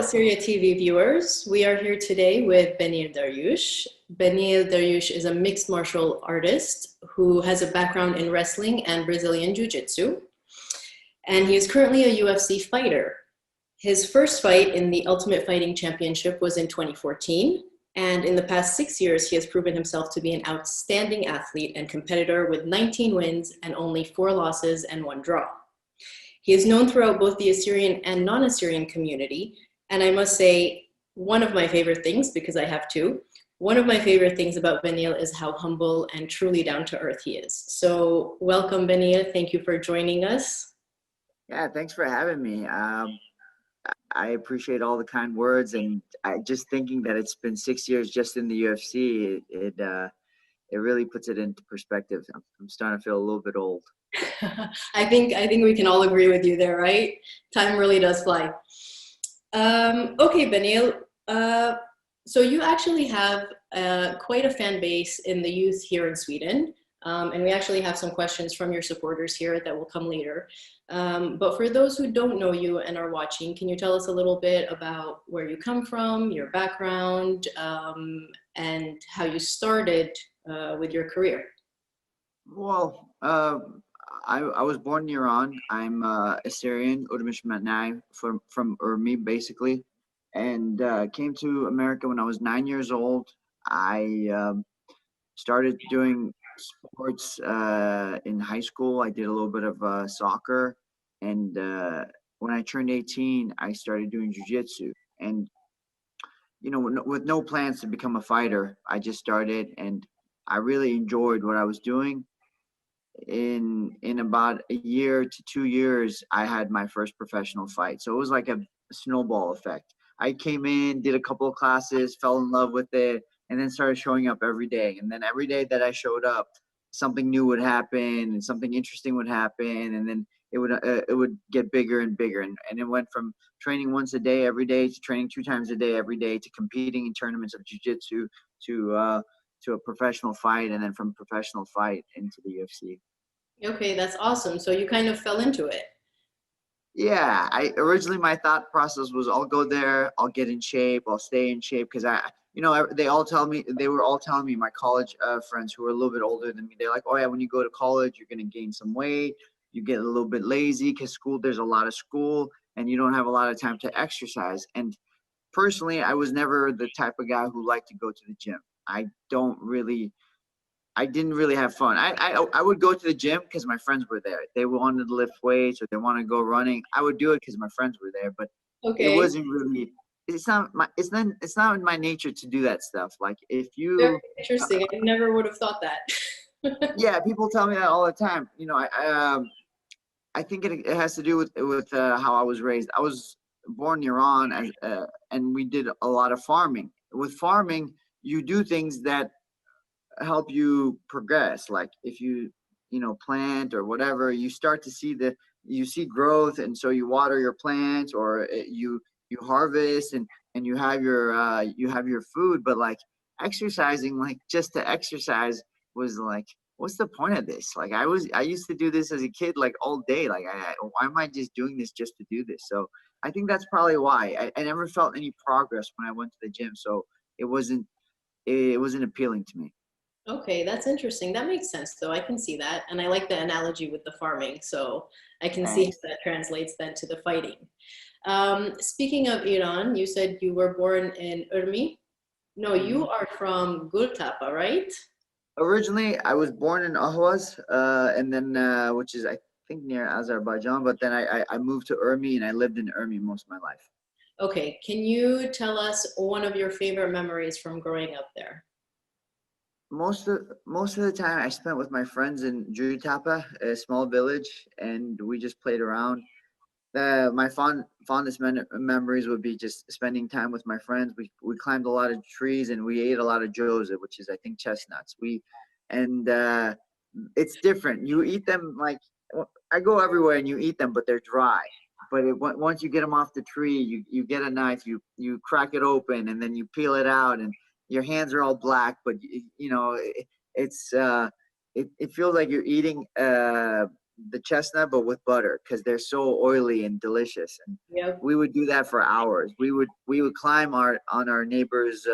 Assyria TV viewers. We are here today with Beneil Dariush. Beneil Dariush is a mixed martial artist who has a background in wrestling and Brazilian Jiu-Jitsu. And he is currently a UFC fighter. His first fight in the Ultimate Fighting Championship was in 2014. And in the past 6 years, he has proven himself to be an outstanding athlete and competitor with 19 wins and only 4 losses and 1 draw. He is known throughout both the Assyrian and non-Assyrian community. And I must say, one of my favorite things, because I have two, one of my favorite things about Beneil is how humble and truly down to earth he is. So welcome, Beneil. Thank you for joining us. Yeah, thanks for having me. I appreciate all the kind words, and I just thinking that it's been 6 years just in the UFC, it really puts it into perspective. I'm starting to feel a little bit old. I think we can all agree with you there, right? Time really does fly. Okay, Beneil. So you actually have quite a fan base in the youth here in Sweden. And we actually have some questions from your supporters here that will come later. But for those who don't know you and are watching, can you tell us a little bit about where you come from, your background, and how you started with your career? Well, I was born in Iran. I'm Assyrian Beneil Khobier from Urmia, basically, and came to America when I was 9 years old. I started doing sports in high school. I did a little bit of soccer, and when I turned 18, I started doing jiu-jitsu. And with no plans to become a fighter, I just started, and I really enjoyed what I was doing. In about a year to 2 years, I had my first professional fight. So it was like a snowball effect. I came in, did a couple of classes, fell in love with it, and then started showing up every day. And then every day that I showed up, something new would happen and something interesting would happen. And then it would get bigger and bigger. And it went from training once a day every day to training 2 times a day every day to competing in tournaments of jiu-jitsu to a professional fight, and then from professional fight into the UFC. Okay, that's awesome. So you kind of fell into it. Yeah, originally my thought process was I'll go there, I'll get in shape, I'll stay in shape, because they were all telling me, my college friends who were a little bit older than me, they're like, oh yeah, when you go to college, you're gonna gain some weight, you get a little bit lazy because there's a lot of school, and you don't have a lot of time to exercise. And personally, I was never the type of guy who liked to go to the gym. I didn't really have fun. I would go to the gym because my friends were there. They wanted to lift weights or they want to go running. I would do it because my friends were there, but okay. It wasn't really. It's not in my nature to do that stuff. Like if you. Very interesting. I never would have thought that. Yeah, people tell me that all the time. I think it has to do with how I was raised. I was born in Iran, and we did a lot of farming. With farming, you do things that help you progress. Like if you plant or whatever, you start to see growth, and so you water your plants, or you harvest, and you have your food. But like exercising, like just to exercise, was like, what's the point of this? Like I used to do this as a kid, like all day. Like why am I just doing this just to do this? So I think that's probably why I never felt any progress when I went to the gym. So it wasn't appealing to me. Okay, that's interesting. That makes sense, though. I can see that. And I like the analogy with the farming. So I can see how that translates then to the fighting. Speaking of Iran, you said you were born in Urmi. No, you are from Gultapa, right? Originally, I was born in Ahvaz, and then which is, I think, near Azerbaijan. But then I moved to Urmi, and I lived in Urmi most of my life. Okay, can you tell us one of your favorite memories from growing up there? Most of the time I spent with my friends in Jutapa, a small village, and we just played around. My fondest memories would be just spending time with my friends. We climbed a lot of trees, and we ate a lot of joza, which is, I think, chestnuts. It's different. You eat them like, I go everywhere and you eat them, but they're dry. But once you get them off the tree, you get a knife, you crack it open, and then you peel it out, and your hands are all black, but it feels like you're eating the chestnut, but with butter, because they're so oily and delicious. And Yep. we would do that for hours. We would climb on our neighbor's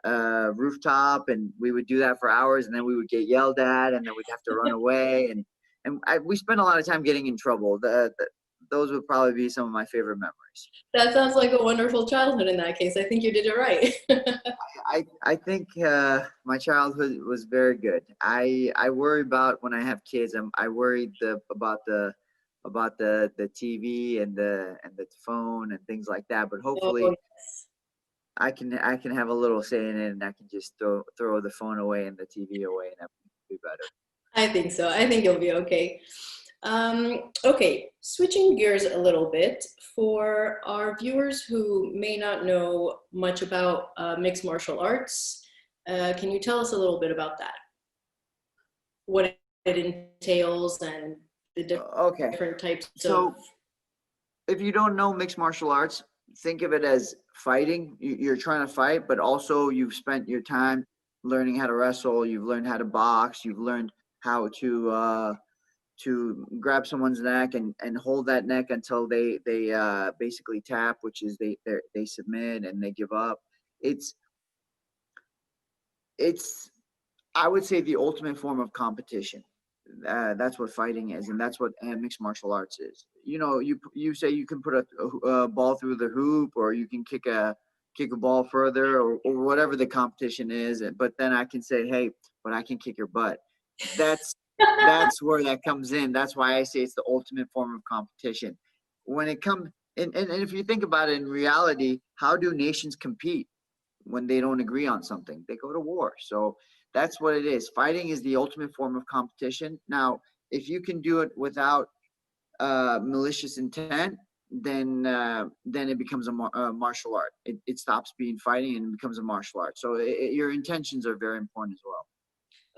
rooftop, and we would do that for hours, and then we would get yelled at, and then we'd have to run away, and we spent a lot of time getting in trouble. Those would probably be some of my favorite memories. That sounds like a wonderful childhood in that case. I think you did it right. I think my childhood was very good. I worry about when I have kids. I worried about the TV and the phone and things like that. But hopefully, Oh, yes. I can have a little say in it, and I can just throw the phone away and the TV away, and everything will be better. I think so. I think you'll be okay. Okay, switching gears a little bit, for our viewers who may not know much about mixed martial arts, can you tell us a little bit about that? What it entails and the different types So, of... if you don't know mixed martial arts, think of it as fighting. You're trying to fight, but also you've spent your time learning how to wrestle. You've learned how to box. You've learned how to grab someone's neck and hold that neck until they basically tap, which is they submit and they give up. It's I would say the ultimate form of competition. That's what fighting is, and that's what mixed martial arts is. You know, you say you can put a ball through the hoop, or you can kick a ball further, or whatever the competition is. But then I can say, hey, but I can kick your butt. That's where that comes in. That's why I say it's the ultimate form of competition. When it comes, and if you think about it in reality, how do nations compete when they don't agree on something? They go to war. So that's what it is. Fighting is the ultimate form of competition. Now, if you can do it without malicious intent, then it becomes a martial art. It stops being fighting and becomes a martial art. So your intentions are very important as well.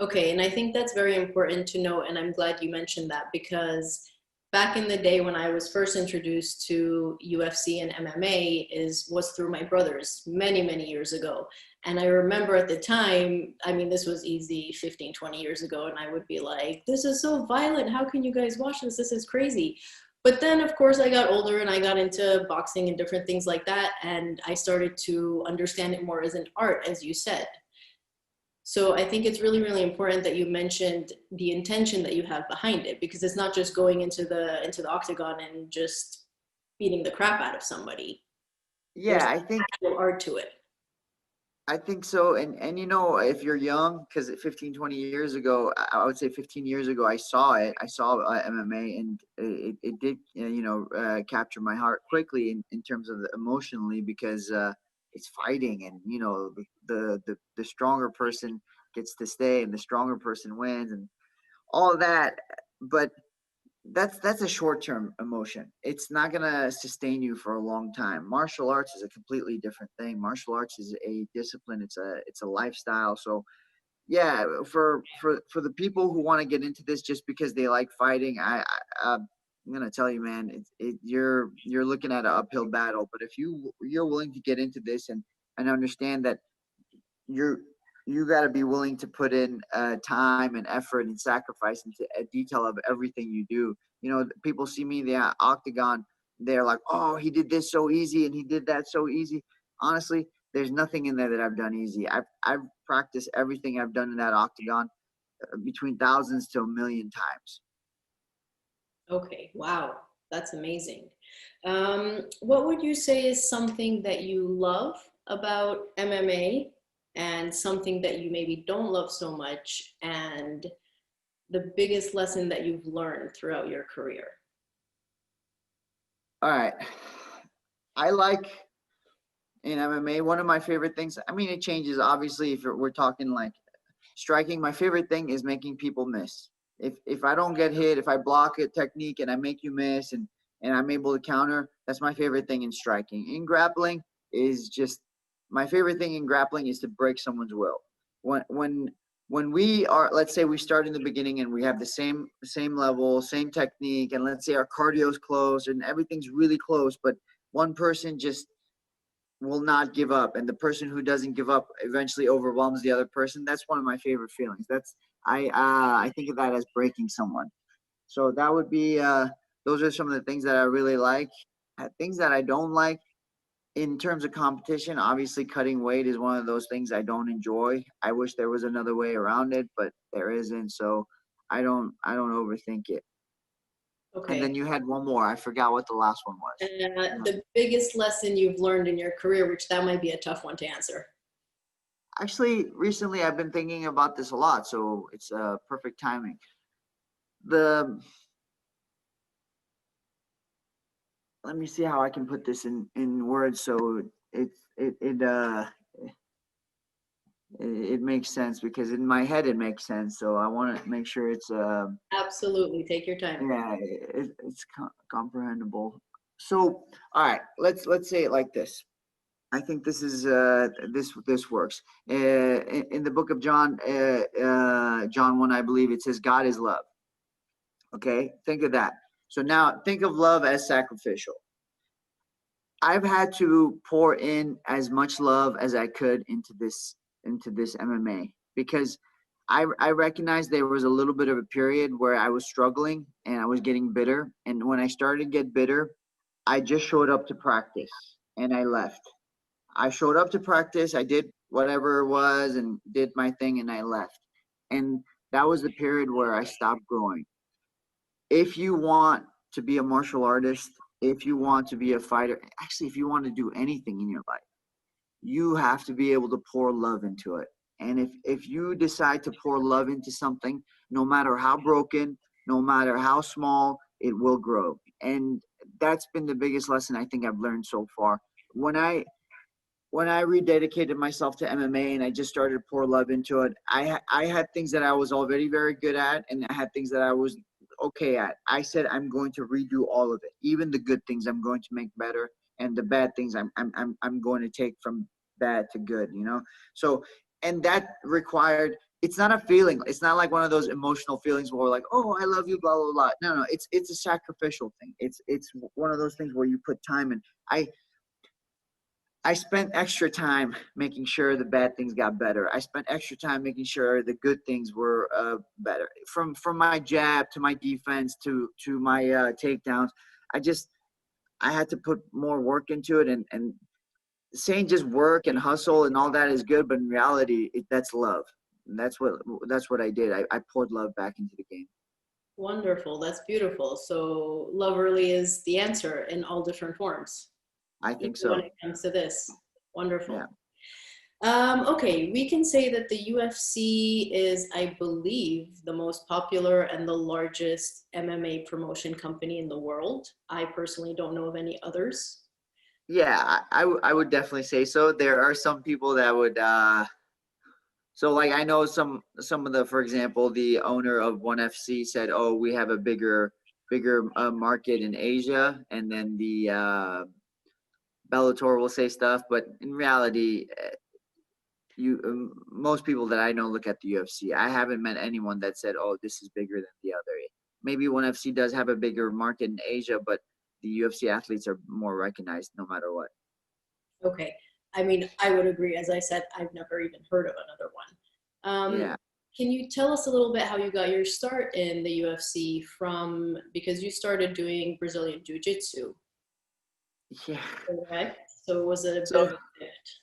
Okay, and I think that's very important to know, and I'm glad you mentioned that, because back in the day when I was first introduced to UFC and MMA was through my brothers many, many years ago. And I remember at the time, I mean, this was easy 15, 20 years ago, and I would be like, this is so violent. How can you guys watch this? This is crazy. But then, of course, I got older and I got into boxing and different things like that. And I started to understand it more as an art, as you said. So I think it's really, really important that you mentioned the intention that you have behind it, because it's not just going into the octagon and just beating the crap out of somebody. Yeah, There's actual art to it. I think so. And you know, if you're young, because 15, 20 years ago, I would say 15 years ago, I saw it. I saw MMA, and it did, capture my heart quickly in terms of emotionally, because it's fighting, and you know, the stronger person gets to stay, and the stronger person wins, and all of that. But that's a short-term emotion. It's not going to sustain you for a long time. Martial arts is a completely different thing. Martial arts is a discipline. It's a lifestyle. So yeah, for the people who want to get into this just because they like fighting, I'm going to tell you, man, you're looking at an uphill battle. But if you're willing to get into this and understand that you got to be willing to put in time and effort and sacrifice into a detail of everything you do. You know, people see me in the octagon, they're like, oh, he did this so easy and he did that so easy. Honestly, there's nothing in there that I've done easy. I've practiced everything I've done in that octagon between thousands to a million times. Okay, wow, that's amazing. What would you say is something that you love about MMA and something that you maybe don't love so much, and the biggest lesson that you've learned throughout your career? All right. I like in MMA, one of my favorite things, I mean, it changes obviously if we're talking like striking. My favorite thing is making people miss. If I don't get hit, if I block a technique and I make you miss, and I'm able to counter, that's my favorite thing in striking. In grappling is just my favorite thing in grappling is to break someone's will. When we are, let's say we start in the beginning and we have the same level, same technique, and let's say our cardio is close and everything's really close, but one person just will not give up, and the person who doesn't give up eventually overwhelms the other person. That's one of my favorite feelings. I think of that as breaking someone. So that would be, those are some of the things that I really like. Things that I don't like in terms of competition, obviously cutting weight is one of those things I don't enjoy. I wish there was another way around it, but there isn't. So I don't overthink it. And then Okay. you had one more. I forgot what the last one was. The biggest lesson you've learned in your career, which that might be a tough one to answer. Actually, recently I've been thinking about this a lot, so it's perfect timing. The Let me see how I can put this in words so it makes sense, because in my head it makes sense. So I want to make sure it's Absolutely. Take your time. yeah, it's comprehensible. So all right, let's say it like this. I think this is this works. In the book of John, John 1, I believe it says God is love. Okay, think of that. So now think of love as sacrificial. I've had to pour in as much love as I could into this MMA, because I recognized there was a little bit of a period where I was struggling and I was getting bitter. And when I started to get bitter, I just showed up to practice and I left. I showed up to practice, I did whatever it was and did my thing and I left. And that was the period where I stopped growing. If you want to be a martial artist, if you want to be a fighter, actually, if you want to do anything in your life, you have to be able to pour love into it. And if you decide to pour love into something, no matter how broken, no matter how small, it will grow. And that's been the biggest lesson I think I've learned so far. When I rededicated myself to MMA and I just started to pour love into it, I had things that I was already very good at, and I had things that I was okay at. I said I'm going to redo all of it, even the good things I'm going to make better, and the bad things I'm going to take from bad to good. So, and that required. It's not a feeling. It's not like one of those emotional feelings where we're like, oh, I love you, blah blah blah. No, it's a sacrificial thing. It's one of those things where you put time in. I spent extra time making sure the bad things got better. I spent extra time making sure the good things were better. From my jab to my defense to my takedowns, I had to put more work into it. And saying just work and hustle and all that is good, but in reality, that's love. And that's what I did. I poured love back into the game. Wonderful. That's beautiful. So love really is the answer in all different forms, I even think when so. it comes to this. Wonderful. Yeah. Okay, we can say that the UFC is, I believe, the most popular and the largest MMA promotion company in the world. I personally don't know of any others. Yeah, I would definitely say so. There are some people that would so like I know some of the, for example, the owner of ONE FC said, "Oh, we have a bigger market in Asia," and then the Bellator will say stuff, but in reality, most people that I know look at the UFC. I haven't met anyone that said, "Oh, this is bigger than the other." Maybe ONE FC does have a bigger market in Asia, but the UFC athletes are more recognized no matter what. Okay. I mean, I would agree. As I said, I've never even heard of another one. Yeah. Can you tell us a little bit how you got your start in the UFC because you started doing Brazilian Jiu-Jitsu, Yeah. correct? So it was a bit So of a shift.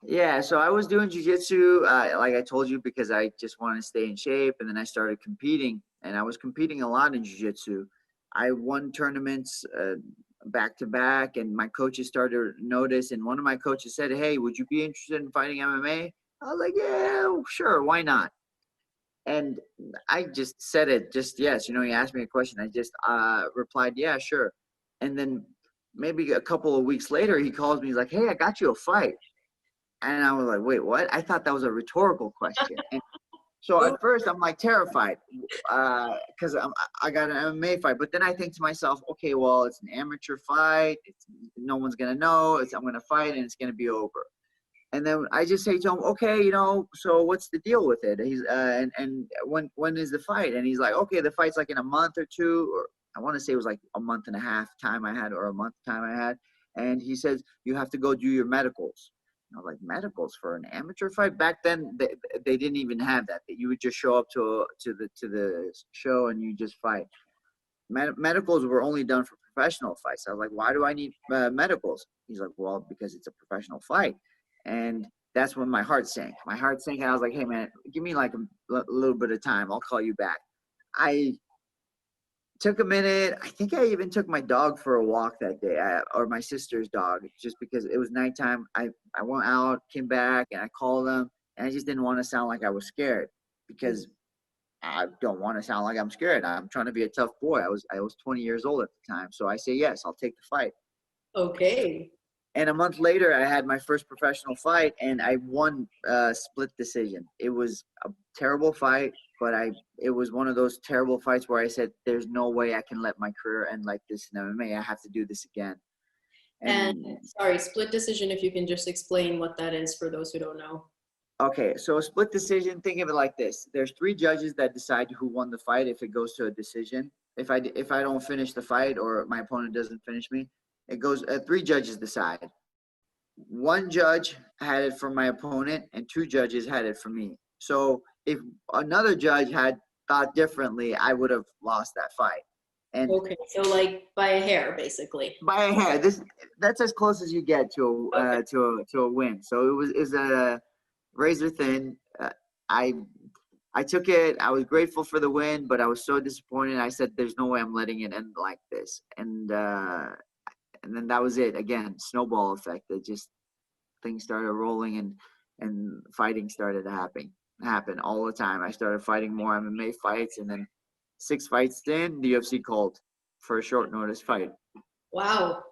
yeah, so I was doing jujitsu, like I told you, because I just wanted to stay in shape, and then I started competing, and I was competing a lot in jujitsu. I won tournaments back to back, and my coaches started to notice. And one of my coaches said, "Hey, would you be interested in fighting MMA?" I was like, "Yeah, sure, why not?" And I just said it, just yes. He asked me a question, I just replied, "Yeah, sure." And then maybe a couple of weeks later, he calls me. He's like, "Hey, I got you a fight." And I was like, wait, what? I thought that was a rhetorical question. And so at first I'm like terrified because I got an MMA fight. But then I think to myself, okay, well, it's an amateur fight. No one's going to know. I'm going to fight and it's going to be over. And then I just say to him, okay, so what's the deal with it? He's and when is the fight? And he's like, okay, the fight's like in a month or two, or I want to say it was like a month and a half time I had, or a month time I had. And he says, you have to go do your medicals. I was like, medicals for an amateur fight? Back then, they didn't even have that. You would just show up to the show and you just fight. Medicals were only done for professional fights. I was like, why do I need medicals? He's like, well, because it's a professional fight. And that's when my heart sank. My heart sank, and I was like, hey, man, give me like a little bit of time. I'll call you back. I took a minute. I think I even took my dog for a walk that day, or my sister's dog, just because it was nighttime. I went out, came back, and I called them, and I just didn't want to sound like I was scared, because I don't want to sound like I'm scared. I'm trying to be a tough boy. I was 20 years old at the time, so I say yes, I'll take the fight. Okay. And a month later, I had my first professional fight, and I won split decision. It was a terrible fight, but it was one of those terrible fights where I said, there's no way I can let my career end like this in MMA. I have to do this again. And sorry, split decision, if you can just explain what that is for those who don't know. Okay, so a split decision, think of it like this. There's 3 judges that decide who won the fight if it goes to a decision. If I don't finish the fight, or my opponent doesn't finish me, it goes, 3 judges decide. 1 judge had it for my opponent, and 2 judges had it for me. So if another judge had thought differently, I would have lost that fight. And okay, so like by a hair, basically. by a hair. That's as close as you get to a win. So it was a razor thin. I took it. I was grateful for the win, but I was so disappointed. I said, there's no way I'm letting it end like this. And then that was it. Again, snowball effect. It just, things started rolling, and fighting started to happen all the time. I started fighting more MMA fights, and then 6 fights in, the UFC called for a short notice fight. Wow.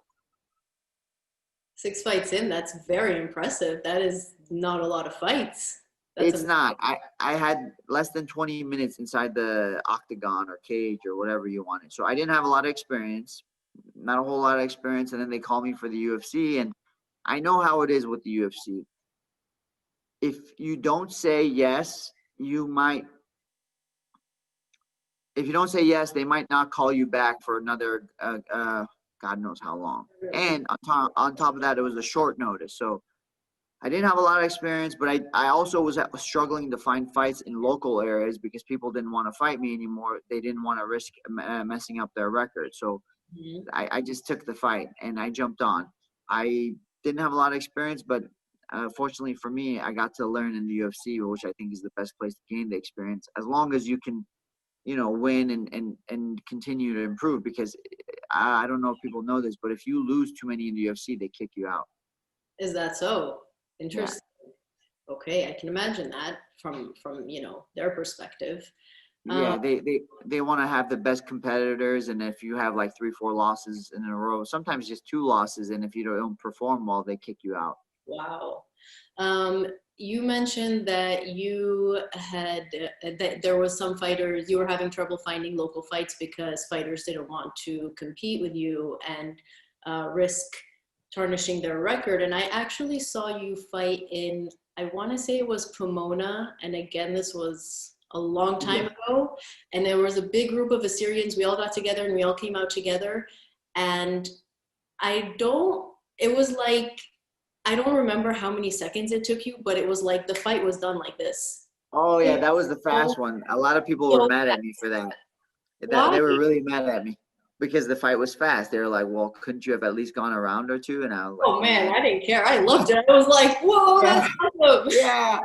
6 fights in, that's very impressive. That is not a lot of fights. It's not. I had less than 20 minutes inside the octagon or cage or whatever you wanted. So I didn't have a lot of experience, not a whole lot of experience. And then they called me for the UFC, and I know how it is with the UFC. If you don't say yes, if you don't say yes, they might not call you back for another, God knows how long. And on top of that, it was a short notice. So I didn't have a lot of experience, but I also was struggling to find fights in local areas because people didn't want to fight me anymore. They didn't want to risk messing up their record. So I just took the fight and I jumped on. I didn't have a lot of experience, but fortunately for me, I got to learn in the UFC, which I think is the best place to gain the experience, as long as you can, win and continue to improve. Because I don't know if people know this, but if you lose too many in the UFC, they kick you out. Is that so? Interesting. Yeah. Okay, I can imagine that from their perspective. Yeah, they want to have the best competitors, and if you have like 3-4 losses in a row, sometimes just 2 losses, and if you don't perform well, they kick you out. Wow. You mentioned that that there was some fighters, you were having trouble finding local fights because fighters didn't want to compete with you and risk tarnishing their record. And I actually saw you fight in, I want to say it was Pomona. And again, this was a long time ago. And there was a big group of Assyrians. We all got together and we all came out together. And I don't remember how many seconds it took you, but it was like the fight was done like this. Oh yeah, that was the fast one. A lot of people were mad at me for that. They were really mad at me because the fight was fast. They were like, well, couldn't you have at least gone a round or 2? And I was like, oh man, I didn't care. I loved it. I was like, whoa, that's awesome. Yeah,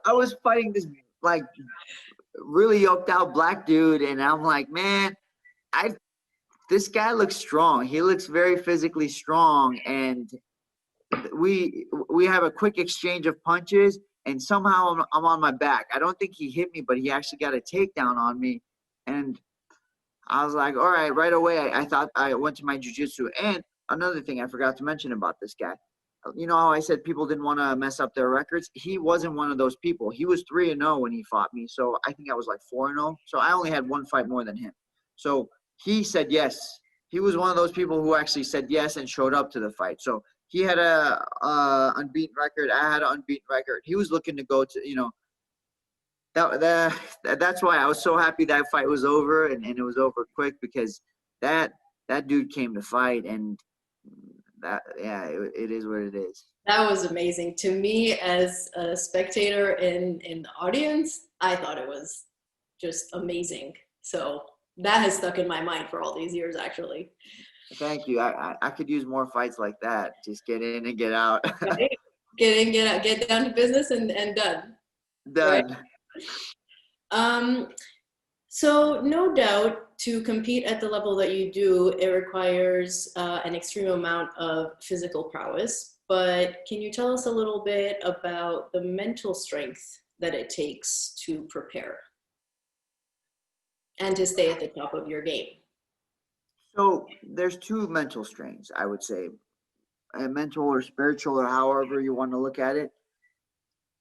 I was fighting this like really yoked out black dude, and I'm like, man, this guy looks strong. He looks very physically strong, and we have a quick exchange of punches, and somehow I'm on my back. I don't think he hit me, but he actually got a takedown on me, and I was like, all right away. I thought I went to my jiu-jitsu. And another thing I forgot to mention about this guy, you know how I said people didn't want to mess up their records? He wasn't one of those people. He was 3-0 when he fought me. So I think I was like 4-0. So I only had 1 fight more than him. So he said yes. He was one of those people who actually said yes and showed up to the fight. So he had a unbeaten record. I had an unbeaten record. He was looking to go to, that's why I was so happy that fight was over, and it was over quick, because that dude came to fight, and yeah, it is what it is. That was amazing. To me, as a spectator in the audience, I thought it was just amazing. So that has stuck in my mind for all these years, actually. Thank you. I could use more fights like that. Just get in and get out. Right? Get in, get out, get down to business, and done. Right? Done. So no doubt, to compete at the level that you do, it requires an extreme amount of physical prowess. But can you tell us a little bit about the mental strength that it takes to prepare and to stay at the top of your game? So there's two mental strains, I would say, mental or spiritual or however you want to look at it.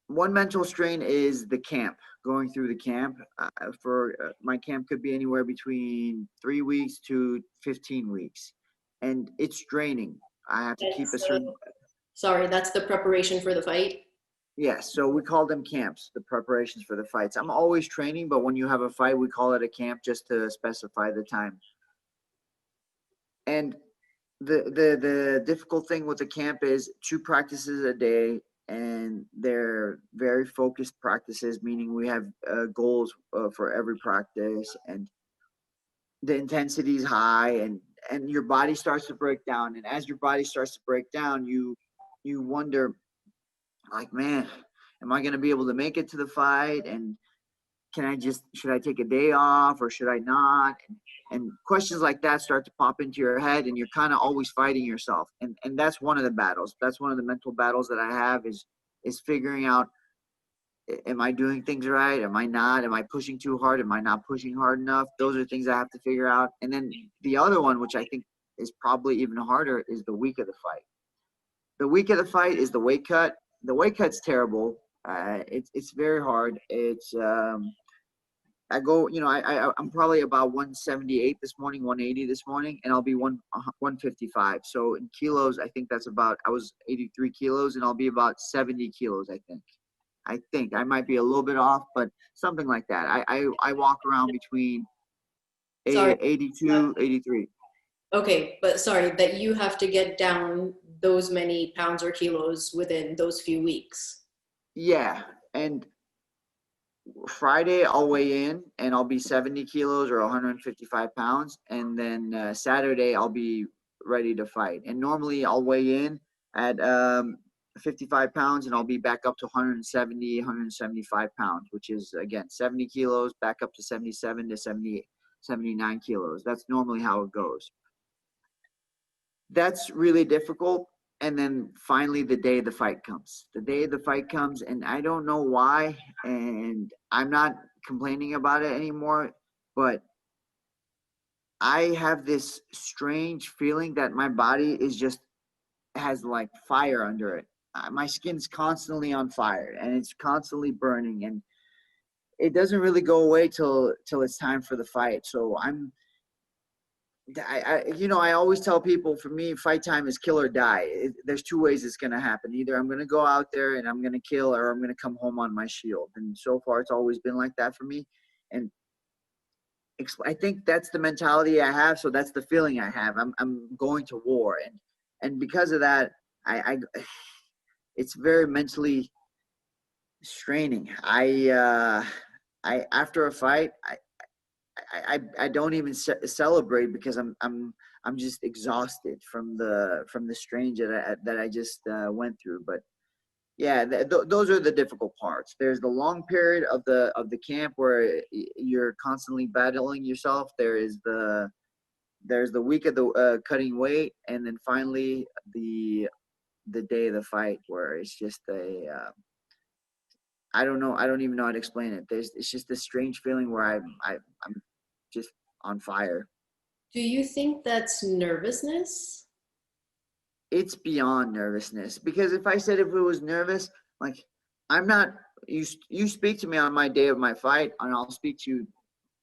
One mental strain is the camp, going through the camp. My camp could be anywhere between 3 weeks to 15 weeks, and it's draining. I have to keep a certain. Sorry, that's the preparation for the fight? Yes, so we call them camps, the preparations for the fights. I'm always training, but when you have a fight, we call it a camp just to specify the time. And the difficult thing with the camp is 2 practices a day, and they're very focused practices, meaning we have goals for every practice, and the intensity is high, and your body starts to break down. And as your body starts to break down, you wonder, like, man, am I going to be able to make it to the fight? And should I take a day off or should I not? And questions like that start to pop into your head, and you're kind of always fighting yourself. And that's one of the battles. That's one of the mental battles that I have is figuring out, am I doing things right? Am I not? Am I pushing too hard? Am I not pushing hard enough? Those are things I have to figure out. And then the other one, which I think is probably even harder, is the week of the fight. The week of the fight is the weight cut. The weight cut's terrible. It's very hard. It's I go, I'm probably about 178 this morning, 180 this morning, and I'll be 155. So in kilos, I think I was 83 kilos, and I'll be about 70 kilos, I think. I might be a little bit off, but something like that. I walk around between 82, 83. Okay, but sorry, that you have to get down those many pounds or kilos within those few weeks. Yeah, and Friday I'll weigh in and I'll be 70 kilos or 155 pounds, and then Saturday I'll be ready to fight. And normally I'll weigh in at 55 pounds and I'll be back up to 170, 175 pounds, which is, again, 70 kilos back up to 77 to 78, 79 kilos. That's normally how it goes. That's really difficult. And then finally, the day the fight comes. The day the fight comes, and I don't know why, and I'm not complaining about it anymore, but I have this strange feeling that my body has like fire under it. My skin's constantly on fire, and it's constantly burning, and it doesn't really go away till it's time for the fight. So I always tell people, for me, fight time is kill or die. There's 2 ways it's going to happen. Either I'm going to go out there and I'm going to kill, or I'm going to come home on my shield. And so far, it's always been like that for me. And I think that's the mentality I have. So that's the feeling I have. I'm going to war. And because of that, it's very mentally straining. After a fight, I don't even celebrate because I'm just exhausted from the strain that I just went through. But yeah, those are the difficult parts. There's the long period of the camp where you're constantly battling yourself. There's the week of the cutting weight, and then finally the day of the fight where it's just I don't know. I don't even know how to explain it. It's just this strange feeling where I'm just on fire. Do you think that's nervousness? It's beyond nervousness, because if it was nervous, like, I'm not, you speak to me on my day of my fight and I'll speak to you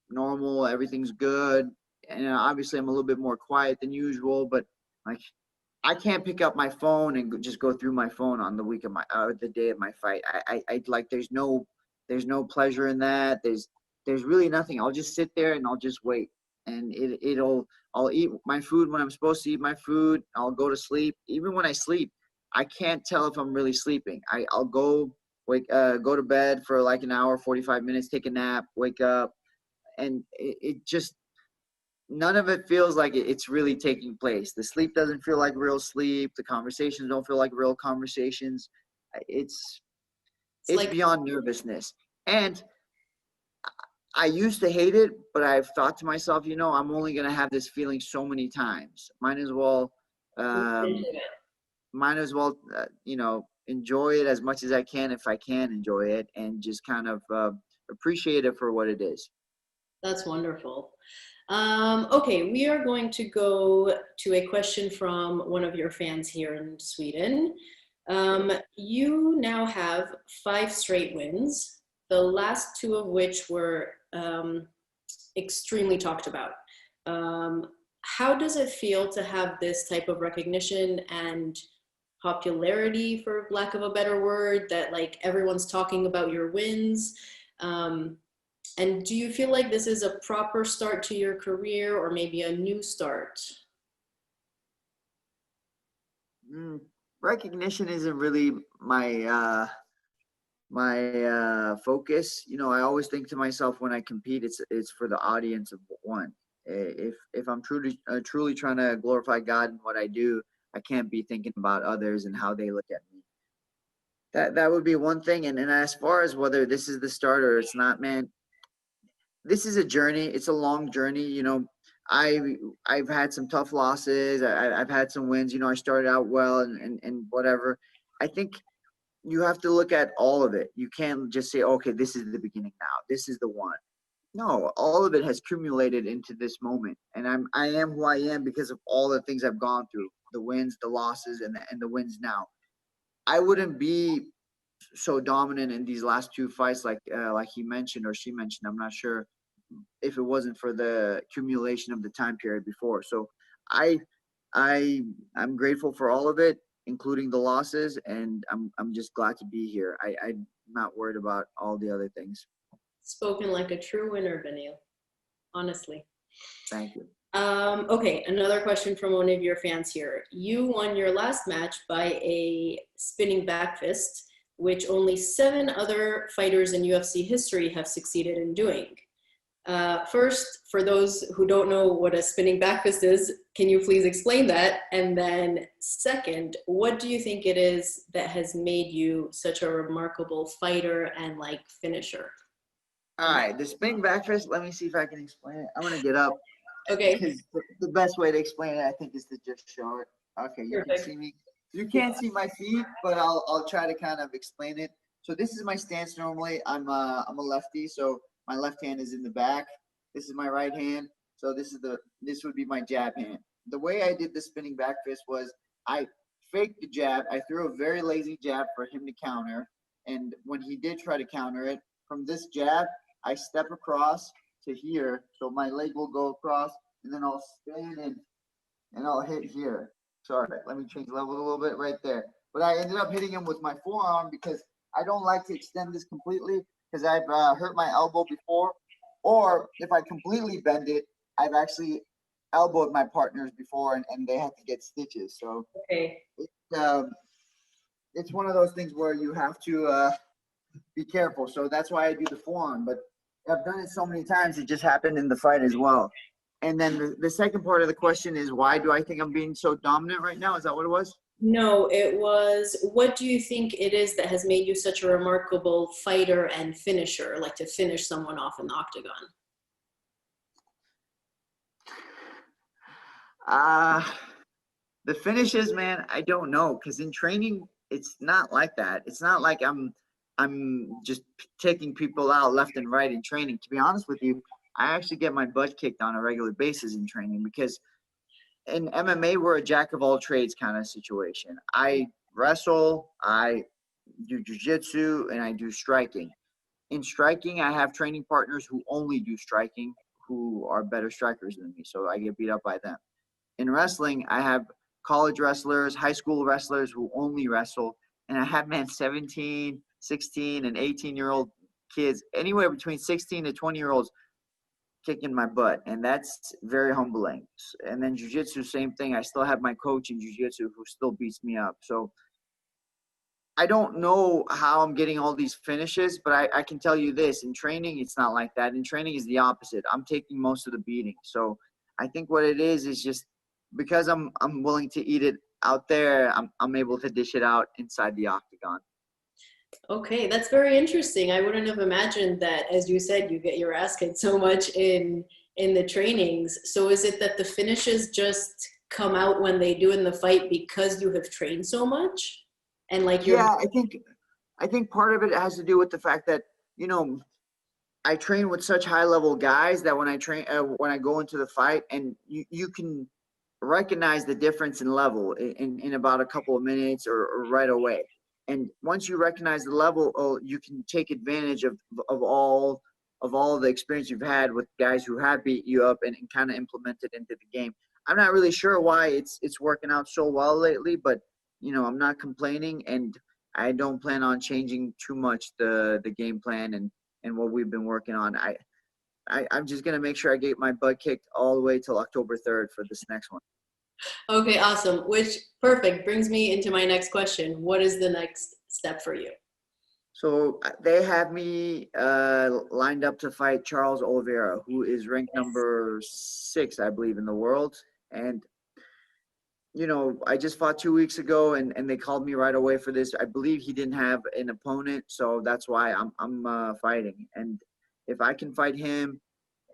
normal, everything's good. And obviously I'm a little bit more quiet than usual, but like, I can't pick up my phone and just go through my phone on the week of the day of my fight. I like, there's no pleasure in that. There's really nothing. I'll just sit there and I'll just wait. and I'll eat my food when I'm supposed to eat my food. I'll go to sleep. Even when I sleep, I can't tell if I'm really sleeping. I'll go to bed for like an hour, 45 minutes, take a nap, wake up, and it just, none of it feels like it's really taking place. The sleep doesn't feel like real sleep. The conversations don't feel like real conversations. It's like beyond nervousness. And I used to hate it, but I've thought to myself, I'm only going to have this feeling so many times. Might as well, enjoy it as much as I can if I can enjoy it, and just kind of appreciate it for what it is. That's wonderful. Okay, we are going to go to a question from one of your fans here in Sweden. You now have 5 straight wins, the last 2 of which were extremely talked about. How does it feel to have this type of recognition and popularity, for lack of a better word, that like everyone's talking about your wins? And do you feel like this is a proper start to your career, or maybe a new start? Recognition isn't really my focus. I always think to myself when I compete, it's for the audience of one. If I'm truly trying to glorify God in what I do, I can't be thinking about others and how they look at me. That would be one thing. And as far as whether this is the start or it's not, man, this is a journey. It's a long journey. I've had some tough losses. I've had some wins. I started out well and whatever. I think you have to look at all of it. You can't just say, okay, this is the beginning now. This is the one. No, all of it has accumulated into this moment. And I am who I am because of all the things I've gone through, the wins, the losses, and the wins now. I wouldn't be so dominant in these last 2 fights like he mentioned or she mentioned. I'm not sure if it wasn't for the accumulation of the time period before. So I'm grateful for all of it, including the losses, and I'm just glad to be here. I'm not worried about all the other things. Spoken like a true winner, Beneil. Honestly. Thank you. Okay, another question from one of your fans here. You won your last match by a spinning backfist, which only 7 other fighters in UFC history have succeeded in doing. First, for those who don't know what a spinning backfist is, can you please explain that? And then second, what do you think it is that has made you such a remarkable fighter and like finisher? All right, the spinning backfist, let me see if I can explain it. I'm going to get up. Okay. Because the best way to explain it, I think, is to just show it. Okay, you Perfect. can see me. You can't see my feet, but I'll try to kind of explain it. So this is my stance normally. I'm a lefty, so my left hand is in the back. This is my right hand. So this would be my jab hand. The way I did the spinning back fist was I faked the jab. I threw a very lazy jab for him to counter. And when he did try to counter it, from this jab, I step across to here. So my leg will go across, and then I'll spin and I'll hit here. Sorry, let me change level a little bit right there. But I ended up hitting him with my forearm because I don't like to extend this completely because I've hurt my elbow before. Or if I completely bend it, I've actually elbowed my partners before and they had to get stitches. So okay. It's one of those things where you have to be careful. So that's why I do the forearm. But I've done it so many times, it just happened in the fight as well. And then the second part of the question is, why do I think I'm being so dominant right now? Is that what it was? No, it was, what do you think it is that has made you such a remarkable fighter and finisher, like to finish someone off in the octagon? The finishes, man, I don't know, because in training, it's not like that. It's not like I'm just taking people out left and right in training. To be honest with you, I actually get my butt kicked on a regular basis in training because in MMA, we're a jack of all trades kind of situation. I wrestle, I do jiu-jitsu, and I do striking. In striking, I have training partners who only do striking, who are better strikers than me, so I get beat up by them. In wrestling, I have college wrestlers, high school wrestlers who only wrestle, and I have, 17, 16, and 18-year-old kids, anywhere between 16 to 20-year-olds kicking my butt, and that's very humbling. And then jiu-jitsu, same thing. I still have my coach in jiu-jitsu who still beats me up. So I don't know how I'm getting all these finishes, but I can tell you this: in training, it's not like that. In training, is the opposite. I'm taking most of the beating. So I think what it is just because I'm willing to eat it out there, I'm able to dish it out inside the octagon. Okay, that's very interesting. I wouldn't have imagined that, as you said, you get your ass kicked so much in the trainings. So is it that the finishes just come out when they do in the fight because you have trained so much? And like you're Yeah, I think part of it has to do with the fact that, you know, I train with such high level guys that when I go into the fight, and you can recognize the difference in level in about a couple of minutes or right away. And once you recognize the level, you can take advantage of all the experience you've had with guys who have beat you up and kind of implement it into the game. I'm not really sure why it's working out so well lately, but you know, I'm not complaining, and I don't plan on changing too much the game plan and what we've been working on. I'm just gonna make sure I get my butt kicked all the way till October 3rd for this next one. okay, awesome. Which perfect brings me into my next question. What is the next step for you? So they have me lined up to fight Charles Oliveira, who is ranked number 6, I believe, in the world. And you know, I just fought 2 weeks ago, and they called me right away for this. I believe he didn't have an opponent, so that's why I'm fighting. And if I can fight him,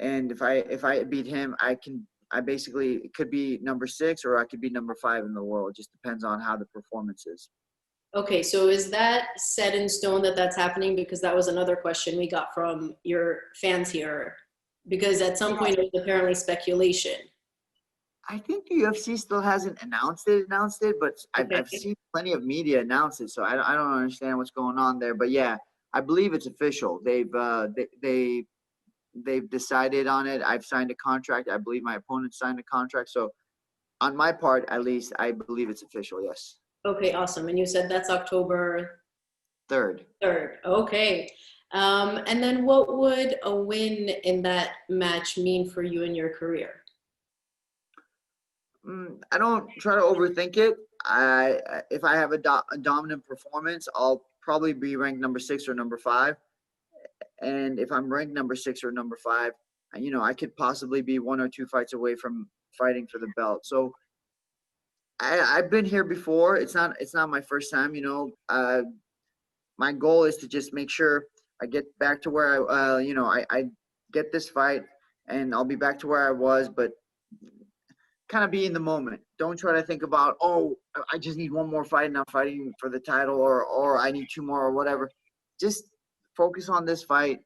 and if I beat him, I basically could be number 6 or I could be number 5 in the world. It just depends on how the performance is. Okay, so is that set in stone that that's happening? Because that was another question we got from your fans here. Because at some point it was apparently speculation. I think the UFC still hasn't announced it, but I've Okay. seen plenty of media announce it, so I don't understand what's going on there. But yeah, I believe it's official. They've decided on it. I've signed a contract. I believe my opponent signed a contract. So on my part, at least, I believe it's official. Yes. Okay, awesome. And you said that's October 3rd. 3rd. Okay. And then what would a win in that match mean for you in your career? I don't try to overthink it. If I have a dominant performance, I'll probably be ranked number 6 or number 5. And if I'm ranked number 6 or number 5, you know, I could possibly be 1 or 2 fights away from fighting for the belt. So I've been here before. It's not my first time. You know, my goal is to just make sure I get back to where I get this fight, and I'll be back to where I was. But kind of be in the moment. Don't try to think about, oh, I just need one more fight and I'm fighting for the title, or I need 2 more or whatever. Just focus on this fight,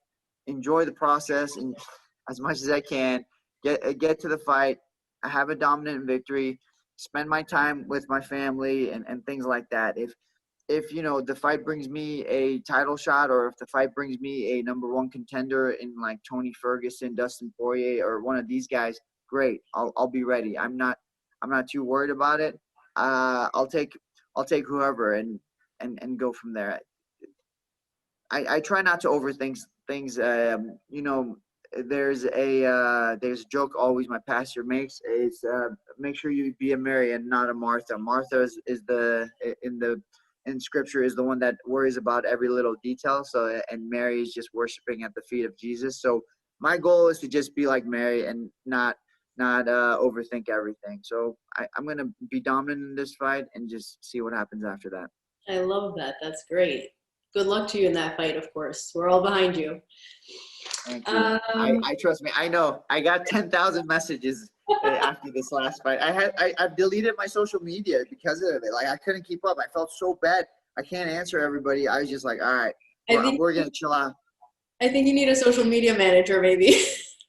enjoy the process, and as much as I can, get to the fight, have a dominant victory, spend my time with my family and things like that. If you know the fight brings me a title shot, or if the fight brings me a number 1 contender in like Tony Ferguson, Dustin Poirier, or one of these guys, great. I'll be ready. I'm not too worried about it. I'll take whoever and go from there. I try not to overthink things. You know, there's a joke always my pastor makes is make sure you be a Mary and not a Martha. Martha is in scripture is the one that worries about every little detail. So, and Mary is just worshiping at the feet of Jesus. So my goal is to just be like Mary and not overthink everything. So I'm going to be dominant in this fight and just see what happens after that. I love that. That's great. Good luck to you in that fight, of course. We're all behind you. Thank you. I trust me. I know. I got 10,000 messages after this last fight. I deleted my social media because of it. Like I couldn't keep up. I felt so bad. I can't answer everybody. I was just like, all right, we're going to chill out. I think you need a social media manager maybe,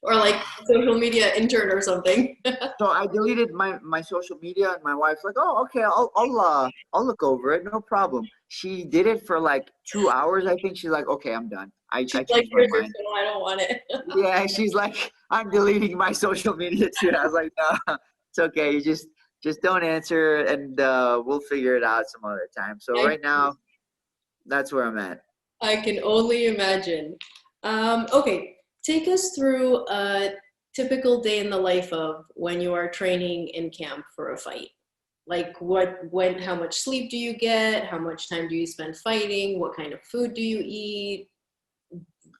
or like a social media intern or something. So I deleted my social media, and my wife's like, "Oh, okay, I'll look over it, no problem." She did it for like 2 hours. I think she's like, "Okay, I'm done. I She's like, changed my here's your mind." phone, I don't want it. Yeah, she's like, "I'm deleting my social media too." I was like, "No, it's okay. You just don't answer, and we'll figure it out some other time." So right now, that's where I'm at. I can only imagine. Okay, take us through a typical day in the life of when you are training in camp for a fight. Like how much sleep do you get? How much time do you spend fighting? What kind of food do you eat?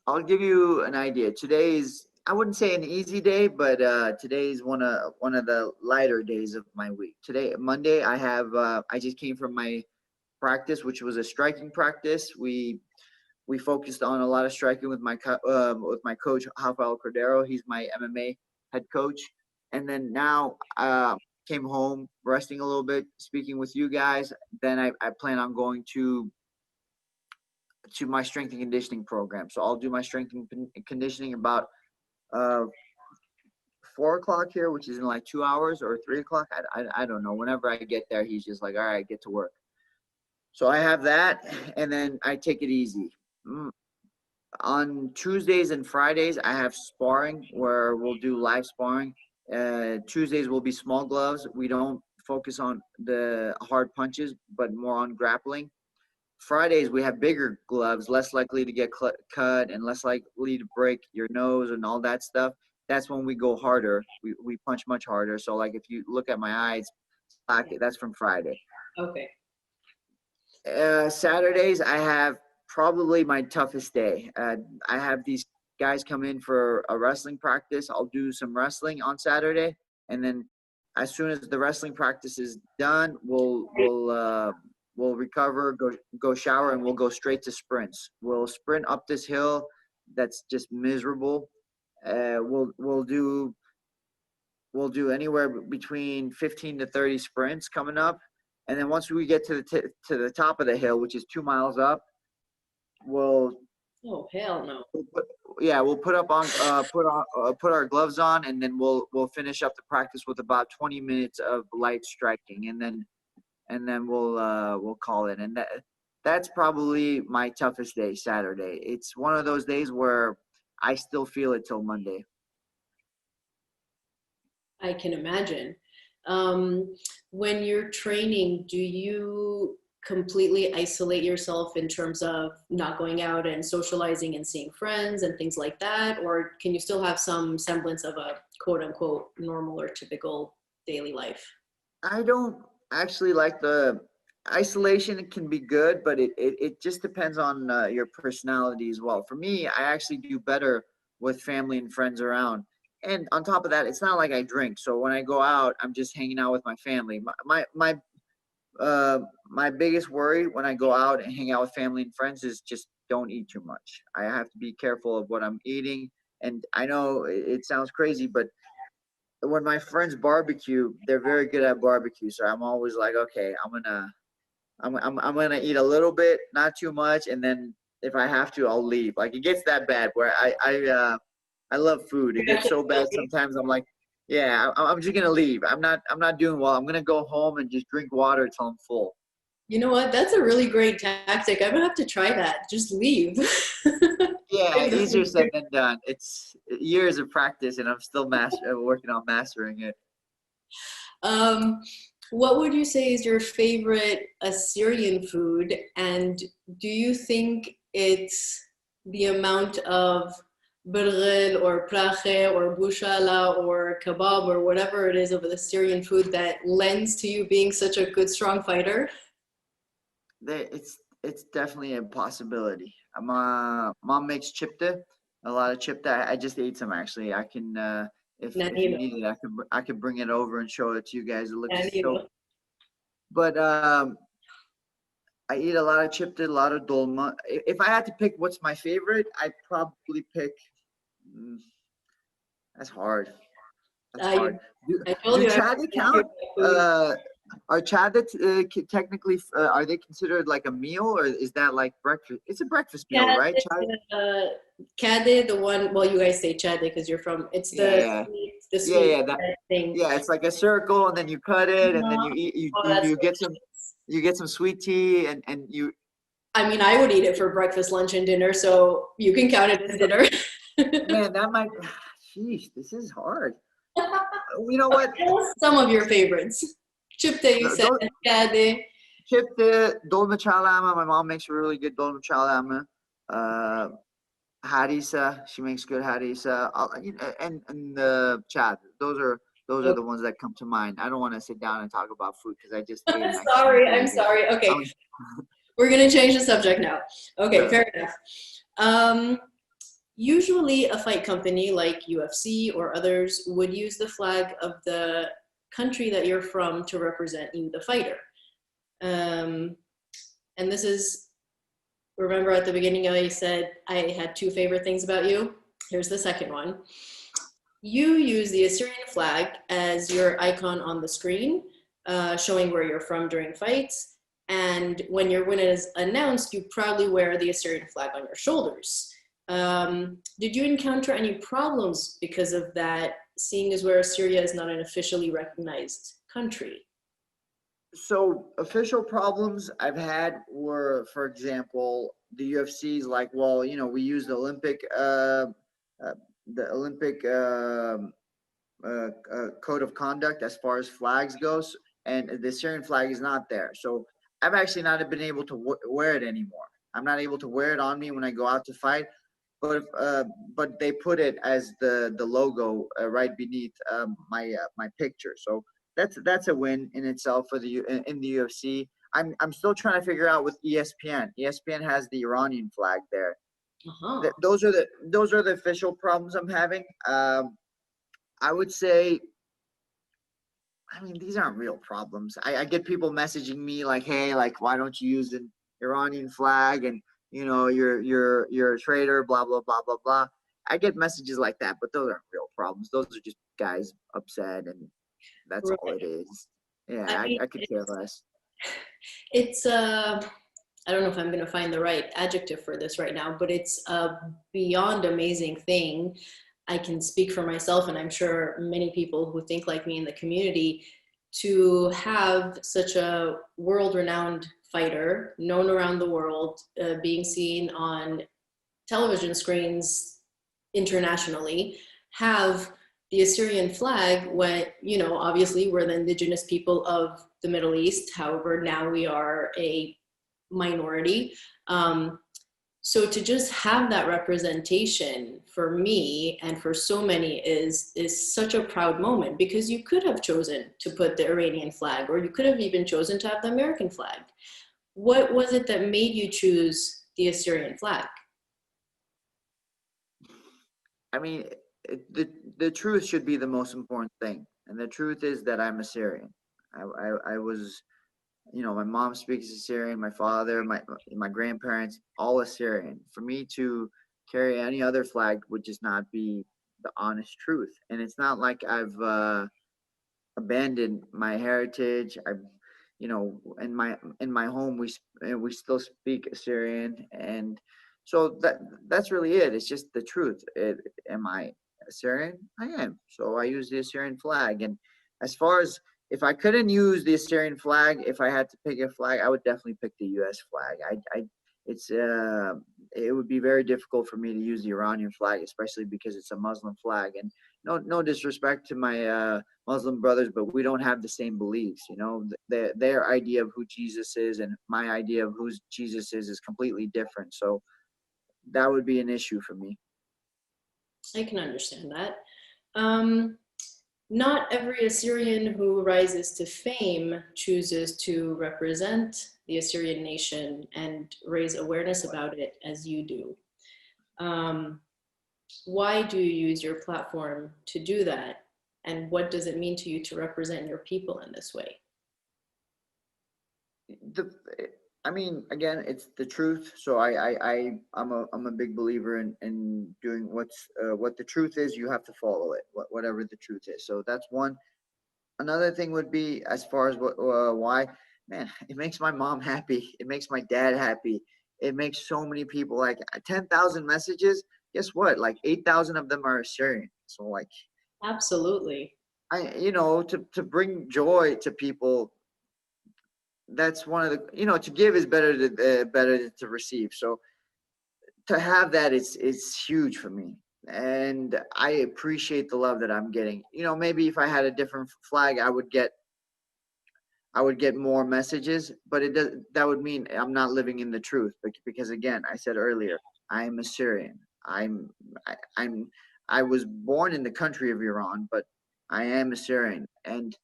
I'll give you an idea. Today's, I wouldn't say an easy day, but today's one of the lighter days of my week. Today, Monday, I just came from my practice, which was a striking practice. We focused on a lot of striking with my coach Rafael Cordero. He's my MMA head coach. And then now came home, resting a little bit, speaking with you guys. Then I plan on going to my strength and conditioning program. So I'll do my strength and conditioning about 4 o'clock here, which is in like 2 hours, or 3 o'clock. I don't know. Whenever I get there, he's just like, all right, get to work. So I have that, and then I take it easy. On Tuesdays and Fridays, I have sparring where we'll do live sparring. Tuesdays will be small gloves. We don't focus on the hard punches, but more on grappling. Fridays, we have bigger gloves, less likely to get cut and less likely to break your nose and all that stuff. That's when we go harder. We punch much harder. So like if you look at my eyes, that's from Friday. Okay. Saturdays, I have probably my toughest day. I have these guys come in for a wrestling practice. I'll do some wrestling on Saturday, and then as soon as the wrestling practice is done, we'll recover, go shower, and we'll go straight to sprints. We'll sprint up this hill that's just miserable. We'll do anywhere between 15 to 30 sprints coming up. And then once we get to the top of the hill, which is 2 miles up, we'll hell no. We'll put our gloves on, and then we'll finish up the practice with about 20 minutes of light striking, and then we'll call it. And that's probably my toughest day, Saturday. It's one of those days where I still feel it till Monday. I can imagine. When you're training, do you completely isolate yourself in terms of not going out and socializing and seeing friends and things like that? Or can you still have some semblance of a quote unquote normal or typical daily life? I don't actually like the isolation. It can be good, but it just depends on your personality as well. For me, I actually do better with family and friends around. And on top of that, it's not like I drink. So when I go out, I'm just hanging out with my family. My biggest worry when I go out and hang out with family and friends is just don't eat too much. I have to be careful of what I'm eating. And I know it sounds crazy, but when my friends barbecue, they're very good at barbecue. So I'm always like, okay, I'm gonna eat a little bit, not too much, and then if I have to, I'll leave. Like it gets that bad where I love food. It gets so bad sometimes. I'm like, yeah, I'm just gonna leave. I'm not doing well. I'm gonna go home and just drink water till I'm full. You know what? That's a really great tactic. I'm gonna have to try that. Just leave. Yeah, easier said than done. It's years of practice, and I'm still working on mastering it. What would you say is your favorite Assyrian food? And do you think it's the amount of Beneil or Flagge or Bushala or kebab or whatever it is of the Assyrian food that lends to you being such a good, strong fighter? It's definitely a possibility. Mom makes chipta, a lot of chipta. I just ate some actually. I can if you need it, I could bring it over and show it to you guys. It looks so. But I eat a lot of chipta, a lot of dolma. If I had to pick what's my favorite, I'd probably pick. That's hard. That's hard. Do chada count? Are chada technically, are they considered like a meal, or is that like breakfast? It's a breakfast meal, right? Kade, the one, well, you guys say chade because you're from, it's the sweet thing. Yeah, it's like a circle, and then you cut it, and then you eat. You get some sweet tea, and you. I mean, I would eat it for breakfast, lunch, and dinner, so you can count it as dinner. Man, that might. Sheesh, this is hard. You know what? Some of your favorites. Chipte, you said. Kade. Chipte, dolma chalama. My mom makes a really good dolma chalama. harissa. She makes good harissa. And the chat. Those are the ones that come to mind. I don't want to sit down and talk about food because I just ate Mexican food I'm again. sorry. Okay, we're gonna change the subject now. Okay, Sure. fair enough. Usually a fight company like UFC or others would use the flag of the country that you're from to represent you, the fighter. And this is, remember at the beginning I said I had two favorite things about you? Here's the second one. You use the Assyrian flag as your icon on the screen, showing where you're from during fights. And when your win is announced, you proudly wear the Assyrian flag on your shoulders. Did you encounter any problems because of that, seeing as where Assyria is not an officially recognized country? So official problems I've had were, for example, the UFC's like, well, we use uh, the Olympic code of conduct as far as flags goes, and the Syrian flag is not there. So I've actually not been able to wear it anymore. I'm not able to wear it on me when I go out to fight. But they put it as the logo right beneath my picture. So that's a win in itself for in the UFC. I'm still trying to figure out with ESPN. ESPN has the Iranian flag there. Uh-huh. Those are the official problems I'm having. I would say, I mean, these aren't real problems. I get people messaging me like, hey, like, why don't you use an Iranian flag? And you're a traitor, blah blah blah blah blah. I get messages like that, but those aren't real problems. Those are just guys upset, and that's all it Right. is. Yeah, I mean, I could care less. it's I don't know if I'm going to find the right adjective for this right now, but it's a beyond amazing thing. I can speak for myself, and I'm sure many people who think like me in the community, to have such a world-renowned fighter, known around the world, being seen on television screens internationally, have the Assyrian flag when, obviously we're the indigenous people of the Middle East. However, now we are a minority. So to just have that representation for me and for so many is such a proud moment, because you could have chosen to put the Iranian flag, or you could have even chosen to have the American flag. What was it that made you choose the Assyrian flag? I mean, the truth should be the most important thing, and the truth is that I'm Assyrian. I was, my mom speaks Assyrian, my father, my grandparents, all Assyrian. For me to carry any other flag would just not be the honest truth. And it's not like I've abandoned my heritage. In my home we still speak Assyrian, and so that's really it. It's just the truth. Am I Assyrian? I am. So I use the Assyrian flag. And as far as, if I couldn't use the Assyrian flag, if I had to pick a flag, I would definitely pick the U.S. flag. It's it would be very difficult for me to use the Iranian flag, especially because it's a Muslim flag. And no disrespect to my Muslim brothers, but we don't have the same beliefs. Their idea of who Jesus is and my idea of who Jesus is completely different. So that would be an issue for me. I can understand that. Um, Not every Assyrian who rises to fame chooses to represent the Assyrian nation and raise awareness about it as you do. Um, why do you use your platform to do that? And what does it mean to you to represent your people in this way? the I mean, again, it's the truth. So I'm a big believer in doing what the truth is. You have to follow it, whatever the truth is. So that's one. Another thing would be, as far as why, man, it makes my mom happy. It makes my dad happy. It makes so many people, like 10,000 messages. Guess what? Like 8,000 of them are Assyrian. So like, Absolutely. to bring joy to people, that's one of the, to give is better to receive. So to have that is huge for me, and I appreciate the love that I'm getting. Maybe if I had a different flag, I would get more messages, but that would mean I'm not living in the truth, because again, I said earlier, I'm Assyrian. I was born in the country of Iran, but I am Assyrian. And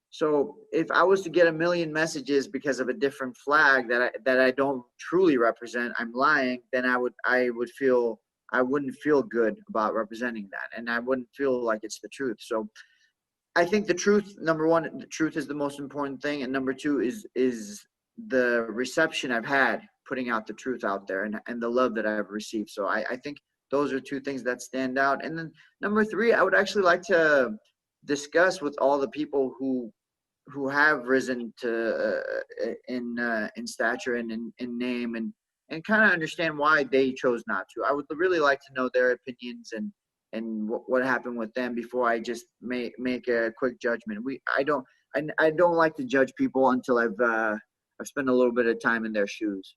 so if I was to get a million messages because of a different flag that I don't truly represent, I'm lying, then I wouldn't feel good about representing that, and I wouldn't feel like it's the truth. So I think the truth, number one, the truth is the most important thing, and number two is the reception I've had putting out the truth out there, and the love that I've received. So I think those are two things that stand out. And then number three, I would actually like to discuss with all the people who have risen to in stature and in name, and kind of understand why they chose not to. I would really like to know their opinions and what happened with them before I just make a quick judgment. I don't like to judge people until I've spent a little bit of time in their shoes.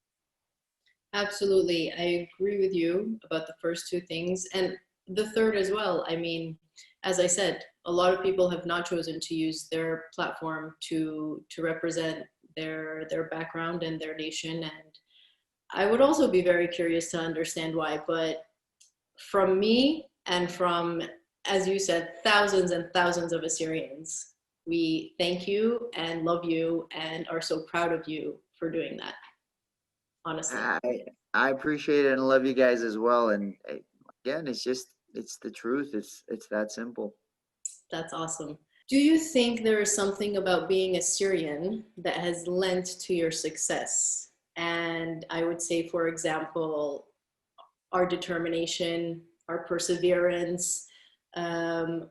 Absolutely. I agree with you about the first two things. And the third as well. I mean, as I said, a lot of people have not chosen to use their platform to represent their background and their nation. And I would also be very curious to understand why. But from me and from, as you said, thousands and thousands of Assyrians, we thank you and love you and are so proud of you for doing that. Honestly. I appreciate it and love you guys as well. And again, it's the truth. It's that simple. That's awesome. Do you think there is something about being Assyrian that has lent to your success? And I would say, for example, our determination, our perseverance.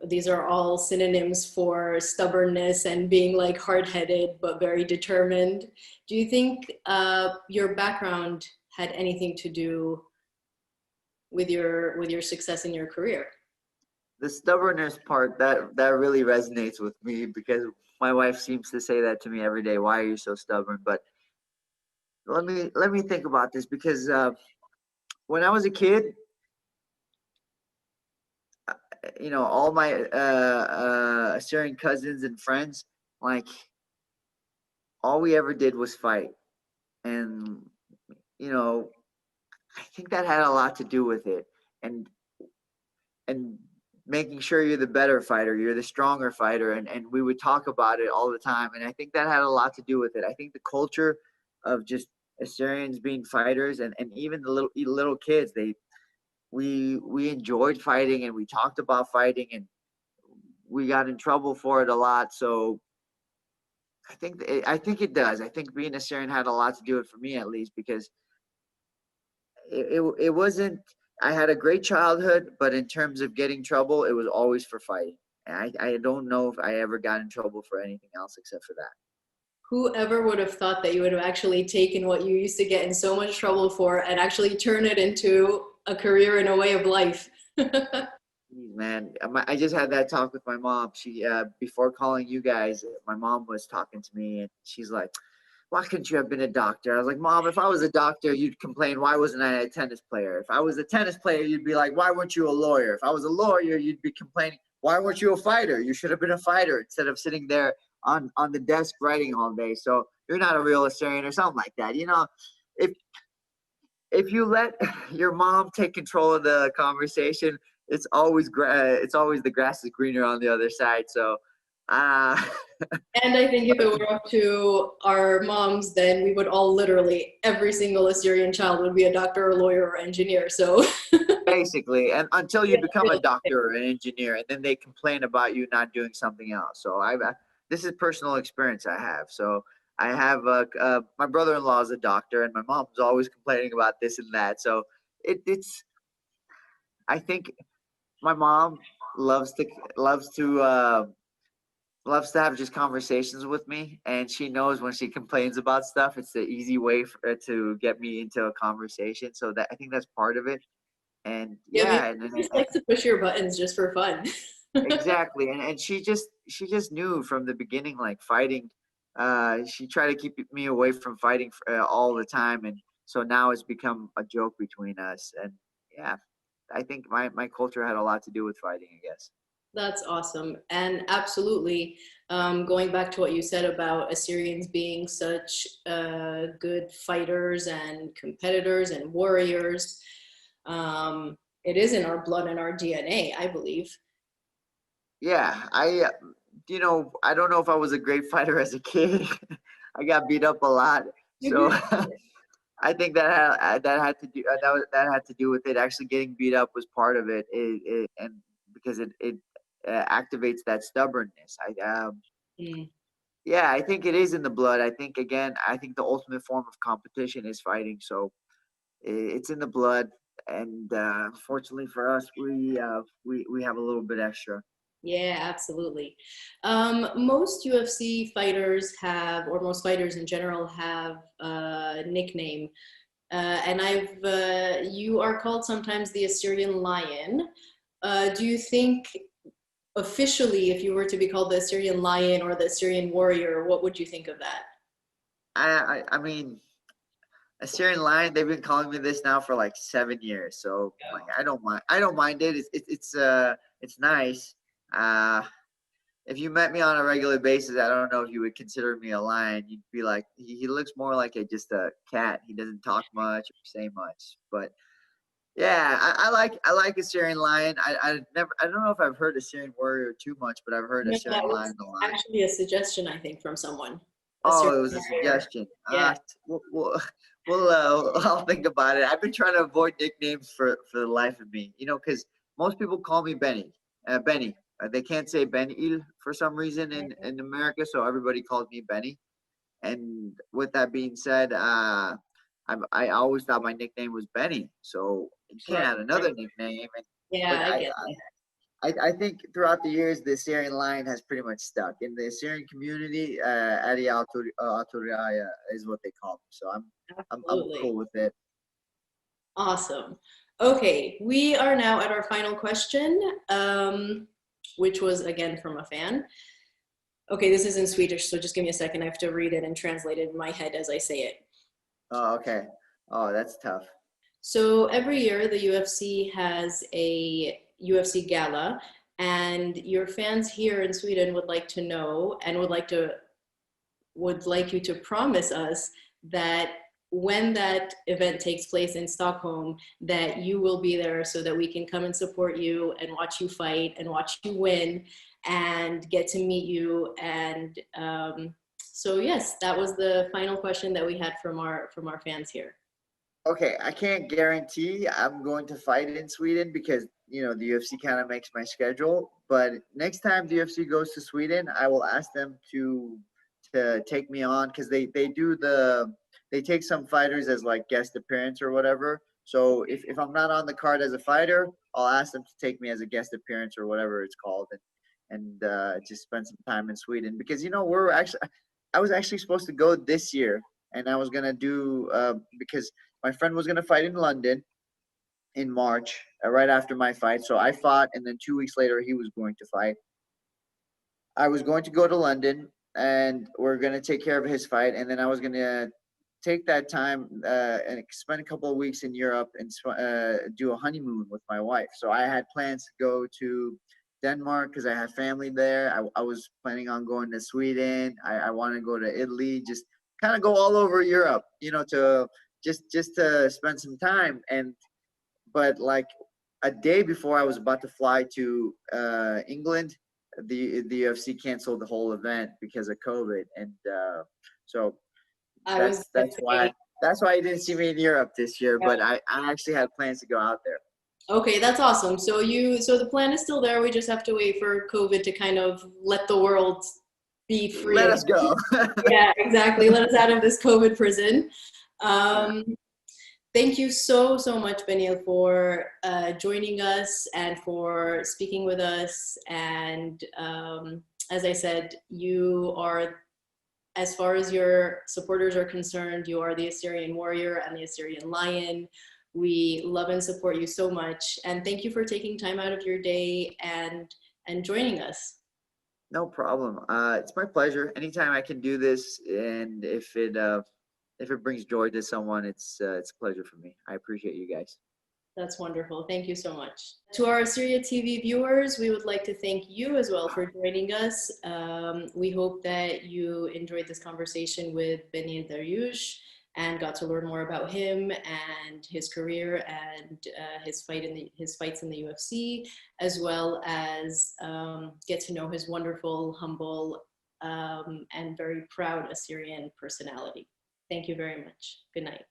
These are all synonyms for stubbornness and being like hard-headed but very determined. Do you think your background had anything to do with your success in your career? The stubbornness part, that really resonates with me, because my wife seems to say that to me every day. Why are you so stubborn? But let me think about this, because when I was a kid, all my Assyrian cousins and friends, like, all we ever did was fight. And I think that had a lot to do with it. And making sure you're the better fighter, you're the stronger fighter, and we would talk about it all the time. And I think that had a lot to do with it. I think the culture of just Assyrians being fighters, and even the little kids, we enjoyed fighting, and we talked about fighting, and we got in trouble for it a lot. So I think it does. I think being Assyrian had a lot to do with it, for me at least, because it wasn't. I had a great childhood, but in terms of getting trouble, it was always for fighting. And I don't know if I ever got in trouble for anything else except for that. Whoever would have thought that you would have actually taken what you used to get in so much trouble for and actually turn it into a career and a way of life? Man, I just had that talk with my mom. She before calling you guys, my mom was talking to me, and she's like, why couldn't you have been a doctor? I was like, Mom, if I was a doctor, you'd complain, why wasn't I a tennis player? If I was a tennis player, you'd be like, why weren't you a lawyer? If I was a lawyer, you'd be complaining, why weren't you a fighter? You should have been a fighter instead of sitting there on the desk writing all day. So you're not a real Assyrian, or something like that. If you let your mom take control of the conversation, it's always the grass is greener on the other side. So and I think if it were up to our moms, then we would all literally, every single Assyrian child would be a doctor or lawyer or engineer. So basically, and until you become a doctor or an engineer, and then they complain about you not doing something else. So this is personal experience I have. So I have my brother-in-law is a doctor, and my mom's always complaining about this and that. So it's I think my mom loves to have just conversations with me, and she knows when she complains about stuff, it's the easy way for her to get me into a conversation. So that, I think that's part of it. And yeah, she just likes to push your buttons just for fun. exactly. And she just knew from the beginning, like, fighting. She tried to keep me away from fighting all the time, and so now it's become a joke between us. And yeah, I think my culture had a lot to do with fighting, I guess. That's awesome. And absolutely, going back to what you said about Assyrians being such good fighters and competitors and warriors, It is in our blood and our DNA, I believe. Yeah, I don't know if I was a great fighter as a kid. I got beat up a lot, so Mhm. I think that had to do with it. Actually, getting beat up was part of it, and because it activates that stubbornness. Mm. Yeah, I think it is in the blood. I think again, I think the ultimate form of competition is fighting. So it's in the blood, and fortunately for us, we have a little bit extra. Yeah, absolutely. Most UFC fighters have, or most fighters in general have a nickname. And you are called sometimes the Assyrian Lion. Do you think officially, if you were to be called the Assyrian Lion or the Assyrian Warrior, what would you think of that? I mean, Assyrian Lion. They've been calling me this now for like 7 years. So like, I don't mind. I don't mind it. It's nice. Uh, if you met me on a regular basis, I don't know if you would consider me a lion. You'd be like, he looks more like just a cat. He doesn't talk much or say much. But yeah, I like Assyrian Lion. I don't know if I've heard Assyrian Warrior too much, but I've heard No, that Assyrian was Lion a lot. actually a suggestion, I think, from someone. Assyrian Oh, it was a Warrior. suggestion. Yeah. I'll think about it. I've been trying to avoid nicknames for the life of me. Because most people call me Benny. They can't say Beneil for some reason in America, so everybody calls me Benny. And with that being said, I always thought my nickname was Benny. So you can't Right. add another nickname. Yeah, But I get it. I think throughout the years, the Assyrian line has pretty much stuck. In the Assyrian community, Adi Autoraya is what they call me. So I'm Absolutely. cool with it. Awesome. Okay, we are now at our final question, which was again from a fan. Okay, this is in Swedish, so just give me a second. I have to read it and translate it in my head as I say it. Oh, okay. Oh, that's tough. So every year, the UFC has a UFC gala, and your fans here in Sweden would like to know and would like you to promise us that when that event takes place in Stockholm, that you will be there so that we can come and support you and watch you fight and watch you win and get to meet you. And so yes, that was the final question that we had from our fans here. Okay, I can't guarantee I'm going to fight in Sweden because the UFC kind of makes my schedule. But next time the UFC goes to Sweden, I will ask them to take me on because they take some fighters as like guest appearance or whatever. So if I'm not on the card as a fighter, I'll ask them to take me as a guest appearance or whatever it's called, and just spend some time in Sweden because I was actually supposed to go this year and I was gonna do because my friend was going to fight in London in March, right after my fight. So I fought, and then 2 weeks later, he was going to fight. I was going to go to London, and we're going to take care of his fight. And then I was going to take that time and spend a couple of weeks in Europe and do a honeymoon with my wife. So I had plans to go to Denmark because I have family there. I was planning on going to Sweden. I want to go to Italy, just kind of go all over Europe, to just to spend some time. But like a day before I was about to fly to England, the UFC canceled the whole event because of COVID, and so I was that's gonna that's say, why that's why you didn't see me in Europe this year. But I actually had plans to go out there. okay, that's awesome. So the plan is still there. We just have to wait for COVID to kind of let the world be free Let us again. go. Yeah, exactly. Let us out of this COVID prison. Um, Thank you so much, Beneil, for joining us and for speaking with us. And as I said, you are, as far as your supporters are concerned, you are the Assyrian warrior and the Assyrian lion. We love and support you so much. And thank you for taking time out of your day and joining us. No problem. It's my pleasure. Anytime I can do this, and if it brings joy to someone, it's a pleasure for me. I appreciate you guys. That's wonderful. Thank you so much. To our Assyria TV viewers, we would like to thank you as well for joining us. We hope that you enjoyed this conversation with Beneil Dariush. and got to learn more about him and his career and his fights in the UFC, as well as get to know his wonderful, humble, and very proud Assyrian personality. Thank you very much. Good night.